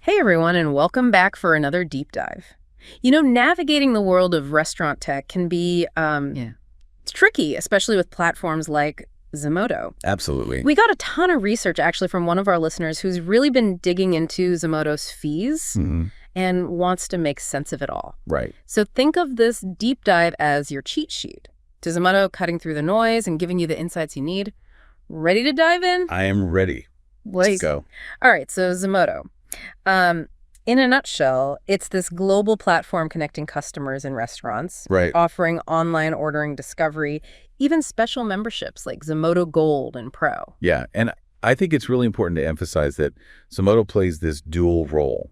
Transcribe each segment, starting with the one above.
Hey everyone, and welcome back for another deep dive. Navigating the world of restaurant tech can be it's tricky, especially with platforms like Zomato. Absolutely. We got a ton of research actually from one of our listeners who's really been digging into Zomoto's fees and wants to make sense of it all. Right. So think of this deep dive as your cheat sheet to Zomato, cutting through the noise and giving you the insights you need. Ready to dive in? I am ready. Let's go. All right, so Zomato. In a nutshell, it's this global platform connecting customers and restaurants, Right. offering online ordering discovery, even special memberships like Zomato Gold and Pro. Yeah, and I think it's really important to emphasize that Zomato plays this dual role.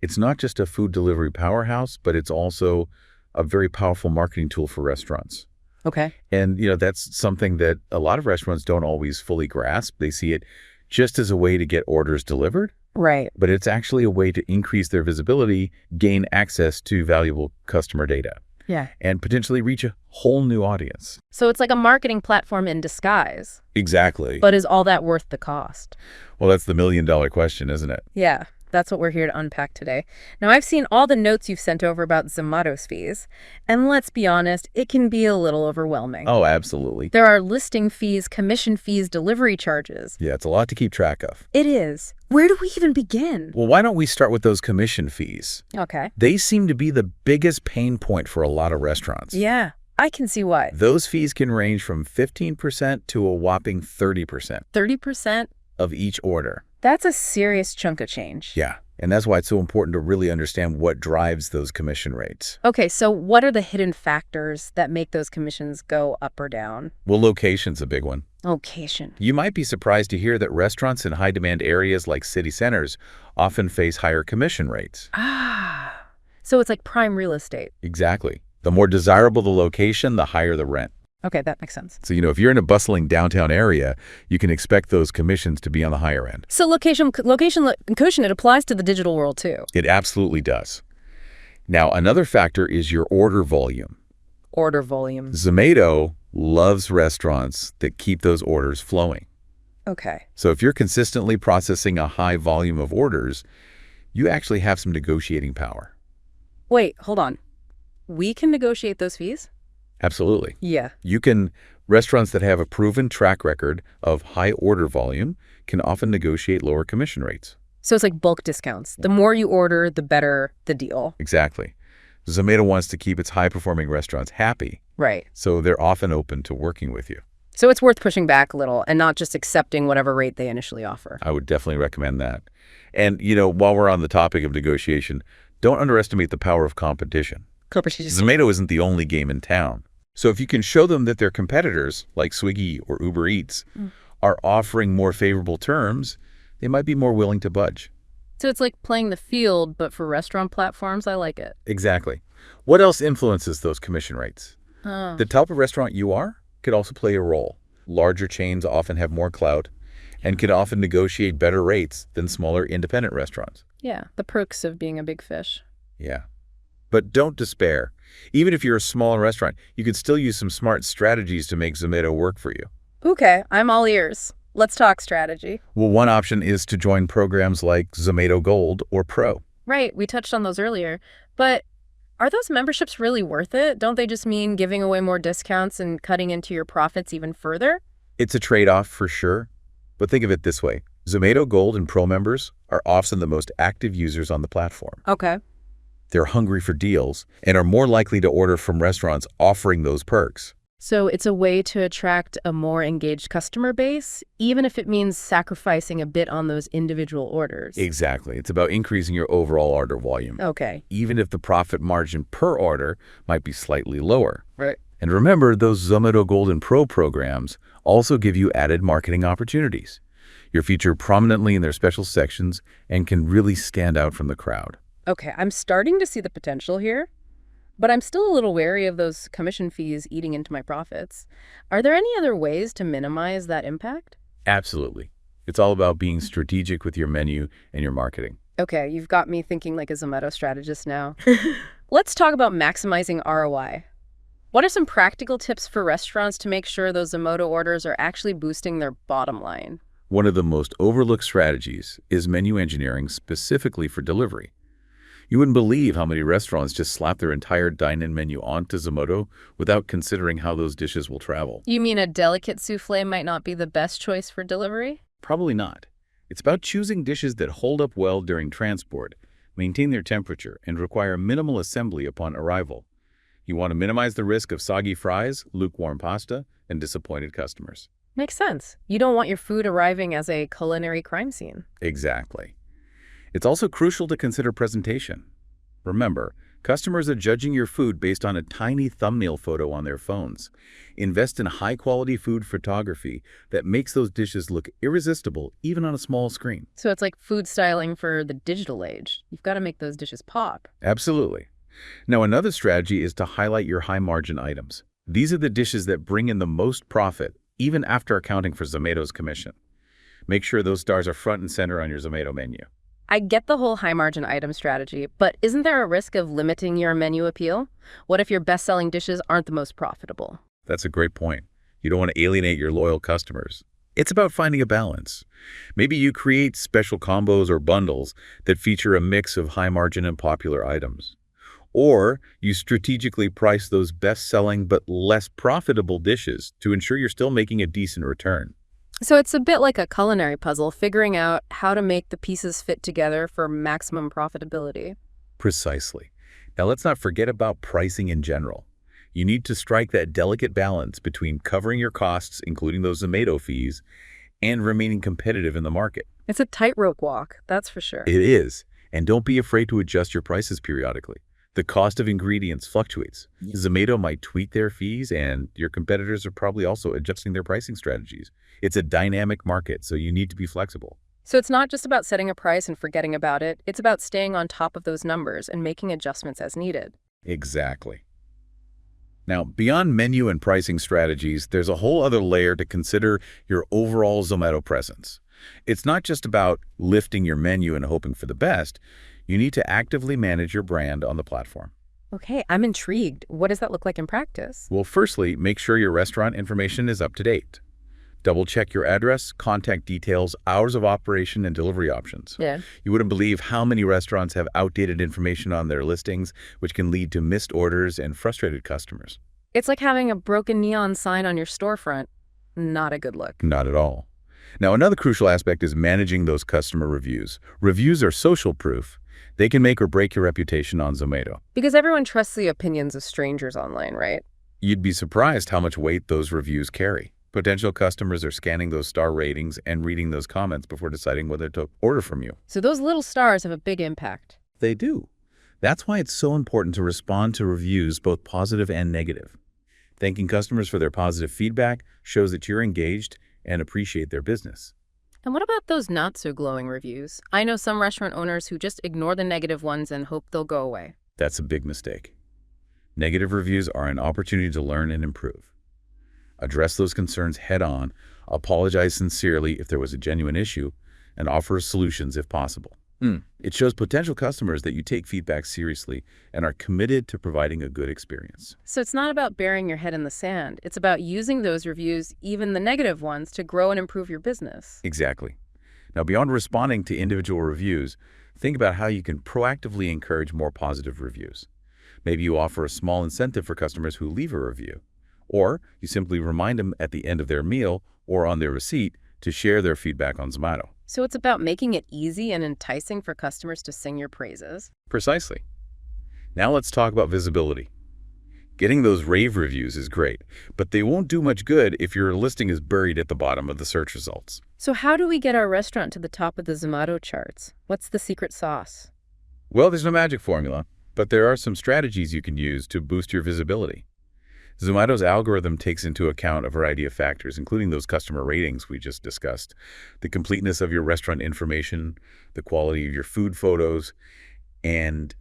It's not just a food delivery powerhouse, but it's also a very powerful marketing tool for restaurants. Okay. And, that's something that a lot of restaurants don't always fully grasp. They see it just as a way to get orders delivered. Right. But it's actually a way to increase their visibility, gain access to valuable customer data, Yeah. and potentially reach a whole new audience. So it's like a marketing platform in disguise. Exactly. But is all that worth the cost? Well, that's the million-dollar question, isn't it? Yeah. That's what we're here to unpack today. Now, I've seen all the notes you've sent over about Zomato's fees, and let's be honest, it can be a little overwhelming. Oh, absolutely. There are listing fees, commission fees, delivery charges. Yeah, it's a lot to keep track of. It is. Where do we even begin? Well, why don't we start with those commission fees? Okay. They seem to be the biggest pain point for a lot of restaurants. Yeah, I can see why. Those fees can range from 15% to a whopping 30% 30%? of each order. That's a serious chunk of change. Yeah, and that's why it's so important to really understand what drives those commission rates. Okay, so what are the hidden factors that make those commissions go up or down? Well, location's a big one. Location. You might be surprised to hear that restaurants in high-demand areas like city centers often face higher commission rates. Ah, so it's like prime real estate. Exactly. The more desirable the location, the higher the rent. Okay, that makes sense. So, if you're in a bustling downtown area, you can expect those commissions to be on the higher end. So location, it applies to the digital world too. It absolutely does. Now, another factor is your order volume. Order volume. Zomato loves restaurants that keep those orders flowing. Okay. So if you're consistently processing a high volume of orders, you actually have some negotiating power. Wait, hold on. We can negotiate those fees? Absolutely. Yeah. Restaurants that have a proven track record of high order volume can often negotiate lower commission rates. So it's like bulk discounts. The more you order, the better the deal. Exactly. Zomato wants to keep its high-performing restaurants happy, Right. so they're often open to working with you. So it's worth pushing back a little and not just accepting whatever rate they initially offer. I would definitely recommend that. And, while we're on the topic of negotiation, don't underestimate the power of competition. Zomato isn't the only game in town. So if you can show them that their competitors, like Swiggy or Uber Eats, are offering more favorable terms, they might be more willing to budge. So it's like playing the field, but for restaurant platforms. I like it. Exactly. What else influences those commission rates? Oh. The type of restaurant you are could also play a role. Larger chains often have more clout and can often negotiate better rates than smaller independent restaurants. Yeah, the perks of being a big fish. Yeah. But don't despair. Even if you're a smaller restaurant, you could still use some smart strategies to make Zomato work for you. Okay, I'm all ears. Let's talk strategy. Well, one option is to join programs like Zomato Gold or Pro. Right, we touched on those earlier. But are those memberships really worth it? Don't they just mean giving away more discounts and cutting into your profits even further? It's a trade-off for sure. But think of it this way. Zomato Gold and Pro members are often the most active users on the platform. Okay. They're hungry for deals and are more likely to order from restaurants offering those perks. So it's a way to attract a more engaged customer base, even if it means sacrificing a bit on those individual orders. Exactly. It's about increasing your overall order volume. Okay. Even if the profit margin per order might be slightly lower. Right. And remember, those Zomato Gold and Pro programs also give you added marketing opportunities. You're featured prominently in their special sections and can really stand out from the crowd. Okay, I'm starting to see the potential here, but I'm still a little wary of those commission fees eating into my profits. Are there any other ways to minimize that impact? Absolutely. It's all about being strategic with your menu and your marketing. Okay, you've got me thinking like a Zomato strategist now. Let's talk about maximizing ROI. What are some practical tips for restaurants to make sure those Zomato orders are actually boosting their bottom line? One of the most overlooked strategies is menu engineering specifically for delivery. You wouldn't believe how many restaurants just slap their entire dine-in menu onto Zomato without considering how those dishes will travel. You mean a delicate souffle might not be the best choice for delivery? Probably not. It's about choosing dishes that hold up well during transport, maintain their temperature, and require minimal assembly upon arrival. You want to minimize the risk of soggy fries, lukewarm pasta, and disappointed customers. Makes sense. You don't want your food arriving as a culinary crime scene. Exactly. It's also crucial to consider presentation. Remember, customers are judging your food based on a tiny thumbnail photo on their phones. Invest in high-quality food photography that makes those dishes look irresistible even on a small screen. So it's like food styling for the digital age. You've got to make those dishes pop. Absolutely. Now, another strategy is to highlight your high-margin items. These are the dishes that bring in the most profit, even after accounting for Zomato's commission. Make sure those stars are front and center on your Zomato menu. I get the whole high-margin item strategy, but isn't there a risk of limiting your menu appeal? What if your best-selling dishes aren't the most profitable? That's a great point. You don't want to alienate your loyal customers. It's about finding a balance. Maybe you create special combos or bundles that feature a mix of high-margin and popular items. Or you strategically price those best-selling but less profitable dishes to ensure you're still making a decent return. So it's a bit like a culinary puzzle, figuring out how to make the pieces fit together for maximum profitability. Precisely. Now let's not forget about pricing in general. You need to strike that delicate balance between covering your costs, including those Zomato fees, and remaining competitive in the market. It's a tightrope walk, that's for sure. It is. And don't be afraid to adjust your prices periodically. The cost of ingredients fluctuates. Zomato might tweak their fees, and your competitors are probably also adjusting their pricing strategies. It's a dynamic market, so you need to be flexible. So it's not just about setting a price and forgetting about it. It's about staying on top of those numbers and making adjustments as needed. Exactly. Now, beyond menu and pricing strategies, there's a whole other layer to consider: your overall Zomato presence. It's not just about lifting your menu and hoping for the best. You need to actively manage your brand on the platform. Okay, I'm intrigued. What does that look like in practice? Well, firstly, make sure your restaurant information is up to date. Double-check your address, contact details, hours of operation, and delivery options. Yeah. You wouldn't believe how many restaurants have outdated information on their listings, which can lead to missed orders and frustrated customers. It's like having a broken neon sign on your storefront. Not a good look. Not at all. Now, another crucial aspect is managing those customer reviews. Reviews are social proof. They can make or break your reputation on Zomato. Because everyone trusts the opinions of strangers online, right? You'd be surprised how much weight those reviews carry. Potential customers are scanning those star ratings and reading those comments before deciding whether to order from you. So those little stars have a big impact. They do. That's why it's so important to respond to reviews, both positive and negative. Thanking customers for their positive feedback shows that you're engaged and appreciate their business. And what about those not-so-glowing reviews? I know some restaurant owners who just ignore the negative ones and hope they'll go away. That's a big mistake. Negative reviews are an opportunity to learn and improve. Address those concerns head-on, apologize sincerely if there was a genuine issue, and offer solutions if possible. It shows potential customers that you take feedback seriously and are committed to providing a good experience. So it's not about burying your head in the sand. It's about using those reviews, even the negative ones, to grow and improve your business. Exactly. Now, beyond responding to individual reviews, think about how you can proactively encourage more positive reviews. Maybe you offer a small incentive for customers who leave a review, or you simply remind them at the end of their meal or on their receipt to share their feedback on Zomato. So it's about making it easy and enticing for customers to sing your praises. Precisely. Now let's talk about visibility. Getting those rave reviews is great, but they won't do much good if your listing is buried at the bottom of the search results. So how do we get our restaurant to the top of the Zomato charts? What's the secret sauce? Well, there's no magic formula, but there are some strategies you can use to boost your visibility. Zomato's algorithm takes into account a variety of factors, including those customer ratings we just discussed, the completeness of your restaurant information, the quality of your food photos, and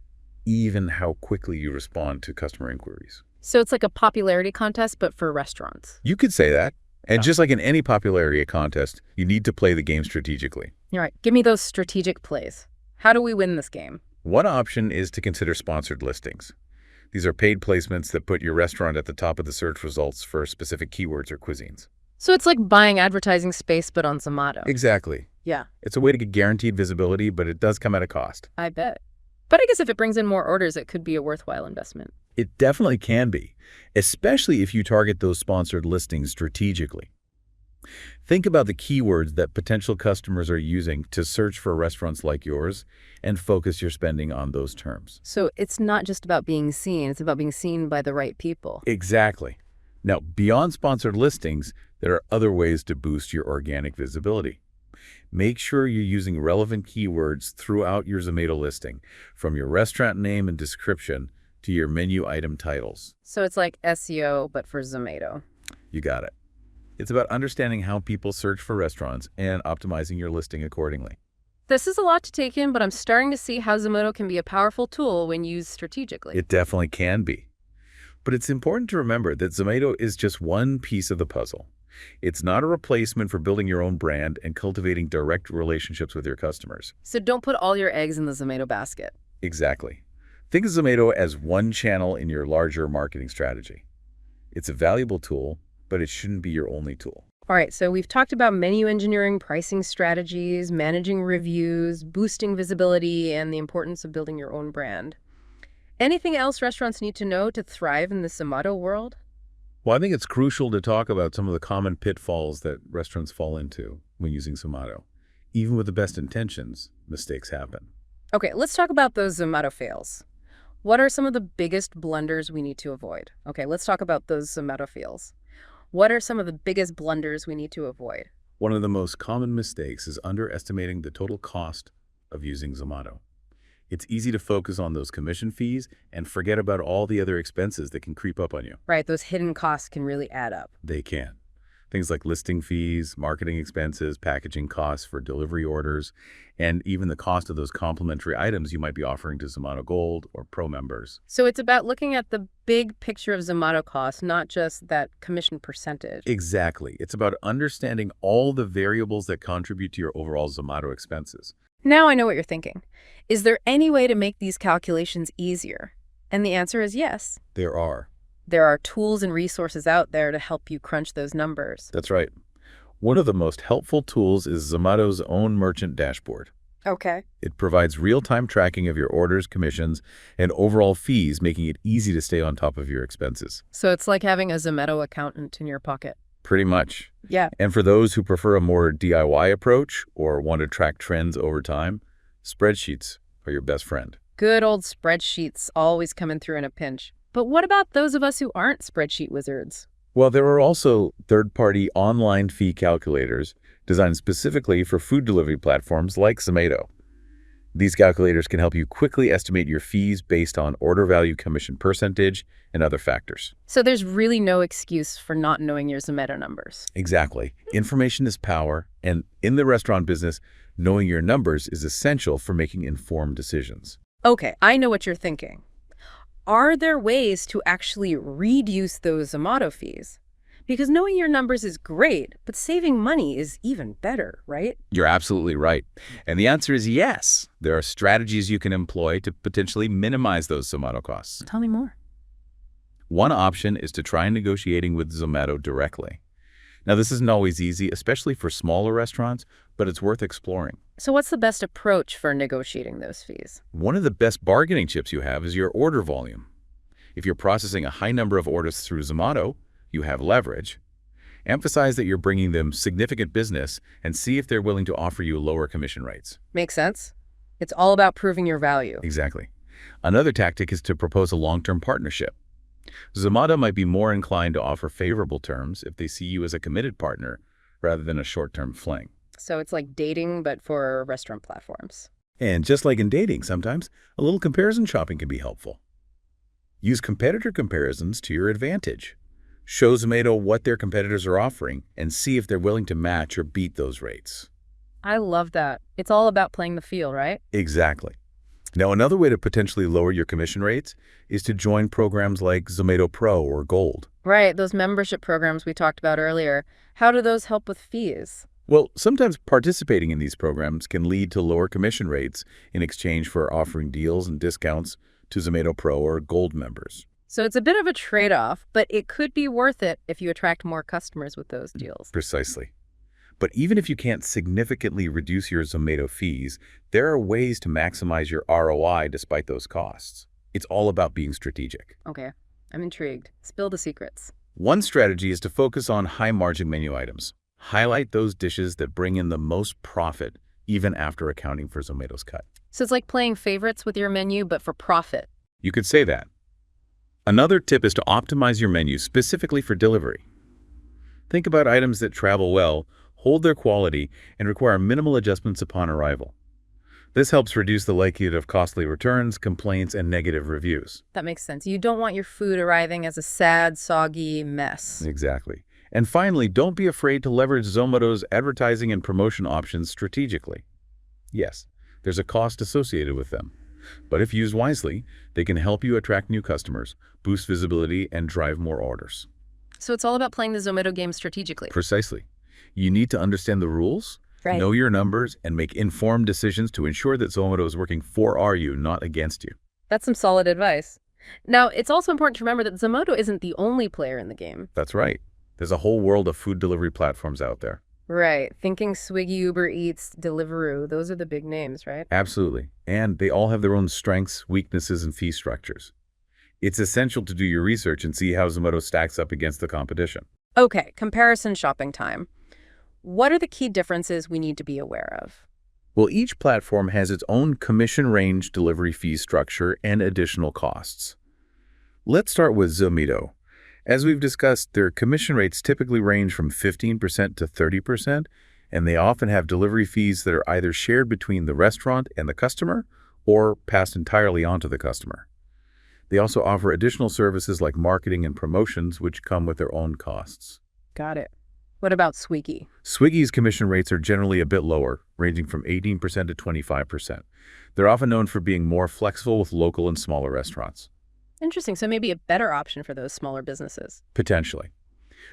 even how quickly you respond to customer inquiries. So it's like a popularity contest, but for restaurants. You could say that. And just like in any popularity contest, you need to play the game strategically. All right, give me those strategic plays. How do we win this game? One option is to consider sponsored listings. These are paid placements that put your restaurant at the top of the search results for specific keywords or cuisines. So it's like buying advertising space, but on Zomato. Exactly. Yeah, It's a way to get guaranteed visibility, but it does come at a cost. I bet. But I guess if it brings in more orders, it could be a worthwhile investment. It definitely can be, especially if you target those sponsored listings strategically. Think about the keywords that potential customers are using to search for restaurants like yours and focus your spending on those terms. So it's not just about being seen, it's about being seen by the right people. Exactly. Now, beyond sponsored listings, there are other ways to boost your organic visibility. Make sure you're using relevant keywords throughout your Zomato listing, from your restaurant name and description to your menu item titles. So it's like SEO, but for Zomato. You got it. It's about understanding how people search for restaurants and optimizing your listing accordingly. This is a lot to take in, but I'm starting to see how Zomato can be a powerful tool when used strategically. It definitely can be. But it's important to remember that Zomato is just one piece of the puzzle. It's not a replacement for building your own brand and cultivating direct relationships with your customers. So don't put all your eggs in the Zomato basket. Exactly. Think of Zomato as one channel in your larger marketing strategy. It's a valuable tool, but it shouldn't be your only tool. All right, so we've talked about menu engineering, pricing strategies, managing reviews, boosting visibility, and the importance of building your own brand. Anything else restaurants need to know to thrive in the Zomato world? Well, I think it's crucial to talk about some of the common pitfalls that restaurants fall into when using Zomato. Even with the best intentions, mistakes happen. Okay, let's talk about those Zomato fails. What are some of the biggest blunders we need to avoid? Okay, let's talk about those Zomato fails. What are some of the biggest blunders we need to avoid? One of the most common mistakes is underestimating the total cost of using Zomato. It's easy to focus on those commission fees and forget about all the other expenses that can creep up on you. Right, those hidden costs can really add up. They can. Things like listing fees, marketing expenses, packaging costs for delivery orders, and even the cost of those complimentary items you might be offering to Zomato Gold or Pro members. So it's about looking at the big picture of Zomato costs, not just that commission percentage. Exactly. It's about understanding all the variables that contribute to your overall Zomato expenses. Now I know what you're thinking. Is there any way to make these calculations easier? And the answer is yes. There are. There are tools and resources out there to help you crunch those numbers. That's right. One of the most helpful tools is Zomato's own merchant dashboard. Okay. It provides real-time tracking of your orders, commissions, and overall fees, making it easy to stay on top of your expenses. So it's like having a Zomato accountant in your pocket. Pretty much. Yeah. And for those who prefer a more DIY approach or want to track trends over time, spreadsheets are your best friend. Good old spreadsheets always coming through in a pinch. But what about those of us who aren't spreadsheet wizards? Well, there are also third-party online fee calculators designed specifically for food delivery platforms like Zomato. These calculators can help you quickly estimate your fees based on order value, commission percentage, and other factors. So there's really no excuse for not knowing your Zomato numbers. Exactly. Information is power, and in the restaurant business, knowing your numbers is essential for making informed decisions. Okay, I know what you're thinking. Are there ways to actually reduce those Zomato fees? Because knowing your numbers is great, but saving money is even better, right? You're absolutely right. And the answer is yes. There are strategies you can employ to potentially minimize those Zomato costs. Tell me more. One option is to try negotiating with Zomato directly. Now, this isn't always easy, especially for smaller restaurants, but it's worth exploring. So what's the best approach for negotiating those fees? One of the best bargaining chips you have is your order volume. If you're processing a high number of orders through Zomato, you have leverage. Emphasize that you're bringing them significant business and see if they're willing to offer you lower commission rates. Makes sense. It's all about proving your value. Exactly. Another tactic is to propose a long-term partnership. Zomato might be more inclined to offer favorable terms if they see you as a committed partner rather than a short-term fling. So it's like dating, but for restaurant platforms. And just like in dating, sometimes a little comparison shopping can be helpful. Use competitor comparisons to your advantage. Show Zomato what their competitors are offering and see if they're willing to match or beat those rates. I love that. It's all about playing the field, right? Exactly. Now, another way to potentially lower your commission rates is to join programs like Zomato Pro or Gold. Right, those membership programs we talked about earlier. How do those help with fees? Well, sometimes participating in these programs can lead to lower commission rates in exchange for offering deals and discounts to Zomato Pro or Gold members. So it's a bit of a trade-off, but it could be worth it if you attract more customers with those deals. Precisely. But even if you can't significantly reduce your Zomato fees, there are ways to maximize your ROI despite those costs. It's all about being strategic. Okay, I'm intrigued. Spill the secrets. One strategy is to focus on high-margin menu items. Highlight those dishes that bring in the most profit, even after accounting for Zomato's cut. So it's like playing favorites with your menu, but for profit. You could say that. Another tip is to optimize your menu specifically for delivery. Think about items that travel well, hold their quality, and require minimal adjustments upon arrival. This helps reduce the likelihood of costly returns, complaints, and negative reviews. That makes sense. You don't want your food arriving as a sad, soggy mess. Exactly. And finally, don't be afraid to leverage Zomato's advertising and promotion options strategically. Yes, there's a cost associated with them. But if used wisely, they can help you attract new customers, boost visibility, and drive more orders. So it's all about playing the Zomato game strategically. Precisely. You need to understand the rules, know your numbers, and make informed decisions to ensure that Zomato is working for you, not against you. That's some solid advice. Now, it's also important to remember that Zomato isn't the only player in the game. That's right. There's a whole world of food delivery platforms out there. Right. Thinking Swiggy, Uber Eats, Deliveroo, those are the big names, right? Absolutely. And they all have their own strengths, weaknesses, and fee structures. It's essential to do your research and see how Zomato stacks up against the competition. Okay, comparison shopping time. What are the key differences we need to be aware of? Well, each platform has its own commission range, delivery fee structure, and additional costs. Let's start with Zomato. As we've discussed, their commission rates typically range from 15% to 30%, and they often have delivery fees that are either shared between the restaurant and the customer or passed entirely onto the customer. They also offer additional services like marketing and promotions, which come with their own costs. Got it. What about Swiggy? Swiggy's commission rates are generally a bit lower, ranging from 18% to 25%. They're often known for being more flexible with local and smaller restaurants. Interesting. So maybe a better option for those smaller businesses. Potentially.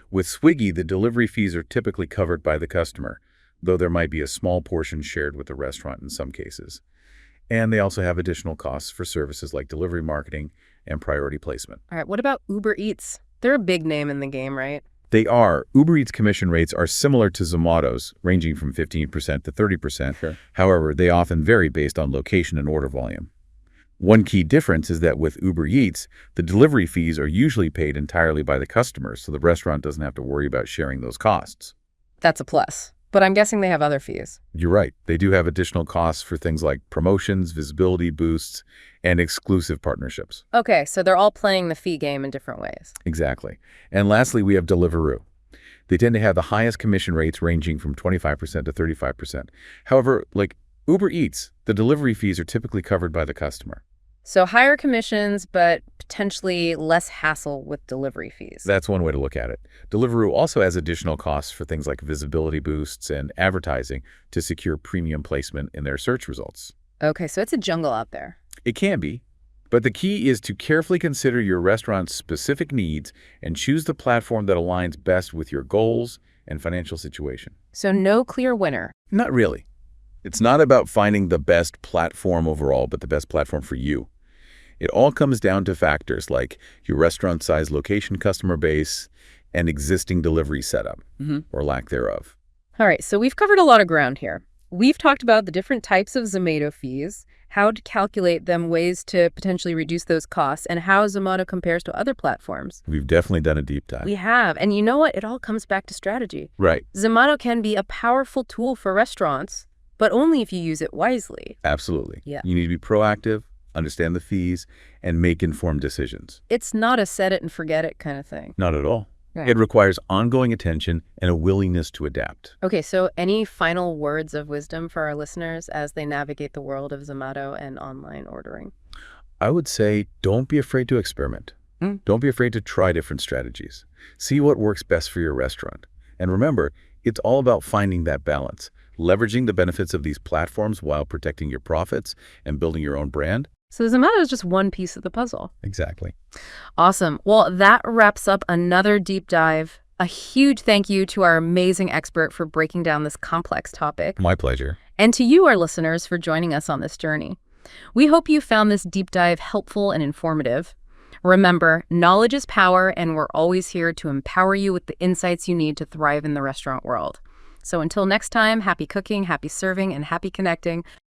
With Swiggy, the delivery fees are typically covered by the customer, though there might be a small portion shared with the restaurant in some cases. And they also have additional costs for services like delivery marketing and priority placement. All right. What about Uber Eats? They're a big name in the game, right? They are. Uber Eats commission rates are similar to Zomato's, ranging from 15% to 30%. Sure. However, they often vary based on location and order volume. One key difference is that with Uber Eats, the delivery fees are usually paid entirely by the customer, so the restaurant doesn't have to worry about sharing those costs. That's a plus. But I'm guessing they have other fees. You're right. They do have additional costs for things like promotions, visibility boosts, and exclusive partnerships. Okay, so they're all playing the fee game in different ways. Exactly. And lastly, we have Deliveroo. They tend to have the highest commission rates ranging from 25% to 35%. However, like Uber Eats, the delivery fees are typically covered by the customer. So higher commissions, but potentially less hassle with delivery fees. That's one way to look at it. Deliveroo also has additional costs for things like visibility boosts and advertising to secure premium placement in their search results. Okay, so it's a jungle out there. It can be, but the key is to carefully consider your restaurant's specific needs and choose the platform that aligns best with your goals and financial situation. So no clear winner. Not really. It's not about finding the best platform overall, but the best platform for you. It all comes down to factors like your restaurant size, location, customer base, and existing delivery setup, or lack thereof. All right, so we've covered a lot of ground here. We've talked about the different types of Zomato fees, how to calculate them, ways to potentially reduce those costs, and how Zomato compares to other platforms. We've definitely done a deep dive. We have. And you know what? It all comes back to strategy. Right. Zomato can be a powerful tool for restaurants, but only if you use it wisely. Absolutely. Yeah. You need to be proactive, understand the fees, and make informed decisions. It's not a set it and forget it kind of thing. Not at all. Right. It requires ongoing attention and a willingness to adapt. Okay, so any final words of wisdom for our listeners as they navigate the world of Zomato and online ordering? I would say don't be afraid to experiment. Don't be afraid to try different strategies. See what works best for your restaurant. And remember, it's all about finding that balance, leveraging the benefits of these platforms while protecting your profits and building your own brand. So Zomato is just one piece of the puzzle. Exactly. Awesome. Well, that wraps up another deep dive. A huge thank you to our amazing expert for breaking down this complex topic. My pleasure. And to you, our listeners, for joining us on this journey. We hope you found this deep dive helpful and informative. Remember, knowledge is power, and we're always here to empower you with the insights you need to thrive in the restaurant world. So until next time, happy cooking, happy serving, and happy connecting.